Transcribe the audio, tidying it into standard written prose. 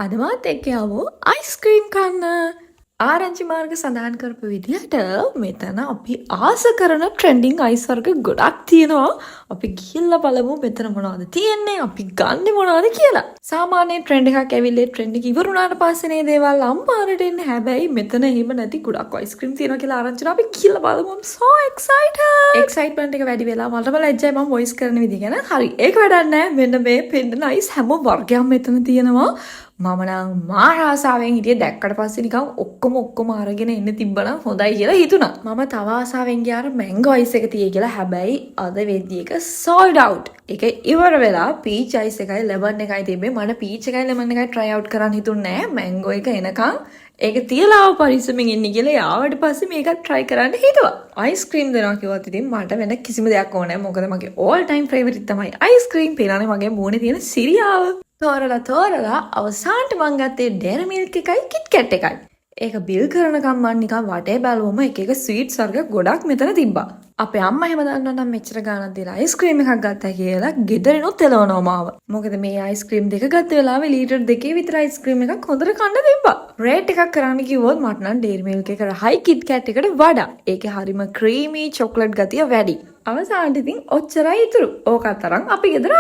අද මාත් එක්ක ආවෝ අයිස්ක්‍රීම් කන්න. ආරංචි මාර්ග සඳහන් කරපු විදිහට මෙතන අපි ආස කරන ට්‍රෙන්ඩිං අයිස් වර්ග ගොඩක් තියෙනවා. අපි ගිහිල්ලා බලමු මෙතන මොනවද තියෙන්නේ, අපි ගන්නෙ මොනවද කියලා. සාමාන්‍ය ට්‍රෙන්ඩ් එකක් ඇවිල්ලා ට්‍රෙන්ඩ් එක ඉවර වුණාට පස්සේ නේ දේවල් අම්පාරට එන්නේ. හැබැයි මෙතන එහෙම නැති ගොඩක් අයිස්ක්‍රීම් තියෙනවා කියලා ආරංචින අපි ගිහිල්ලා බලමු. I'm so excited. එක්සයිට්මන්ට් එක වැඩි වෙලා මටම ලැජ්ජයි මම වොයිස් කරන විදිහ ගැන. හරි ඒක වැඩක් නැහැ. මෙන්න මේ පෙන්නන අයිස් හැම වර්ගයක් මෙතන තියෙනවා. මම නම් මාර ආසාවෙන් හිටියේ දැක්කට පස්සේ නිකන් ඔක්කොම අරගෙන එන්න තිබ්බනම් හොඳයි කියලා හිතුණා. මම තව ආසාවෙන් ගියාර මැංගෝ අයිස් එක තියෙයි කියලා. හැබැයි අද වෙද්දි එක sold out. ඒක ඉවර වෙලා පීච් අයිස් එකයි ලෙමන් එකයි තිබ්බේ. මට පීච් එකයි ලෙමන් එකයි try out කරන්න හිතුන්නේ නැහැ. මැංගෝ එක එනකන් ඒක තියලා ආව පරිස්සමෙන් ඉන්න කියලා යාවට පස්සේ මේකත් try කරන්න හිතුවා. අයිස්ක්‍රීම් දෙනවා කිව්වත් ඉතින් මට වෙන කිසිම දෙයක් ඕනේ නැහැ. මොකද මගේ all time favorite තමයි අයිස්ක්‍රීම්. පේනනේ මගේ මූණේ තියෙන සිරියාව. තෝරලා අවසානට මං ගත්තේ ඩේරි මිල්ක් එකයි කිට්කැට් එකයි. ඒක බිල් කරනකම් මං නිකන් වටේ බැලුවම එක ස්වීට්ස් වර්ග ගොඩක් මෙතන තිබ්බා. අපේ අම්මා එහෙම දන්නවා නම් මෙච්චර ගාණක් දීලා අයිස්ක්‍රීම් එකක් ගත්තා කියලා ගෙදරිනුත් එළවනවා මාව. මොකද මේ අයිස්ක්‍රීම් දෙක ගත්ත වෙලාවේ ලීටර් 2 විතර අයිස්ක්‍රීම් එකක් හොඳට කන්න තිබ්බා. රේට් එකක් කරන්න කිව්වොත් මට නම් ඩේරි මිල්ක් එක රහයි කිට්කැට් එකට වඩා. ඒකේ හරිම ක්‍රීමි චොක්ලට් ගතිය වැඩි. අවසානට ඉතින් ඔච්චරයි ඉතුරු. ඕකත් තරම් අපි ගෙදර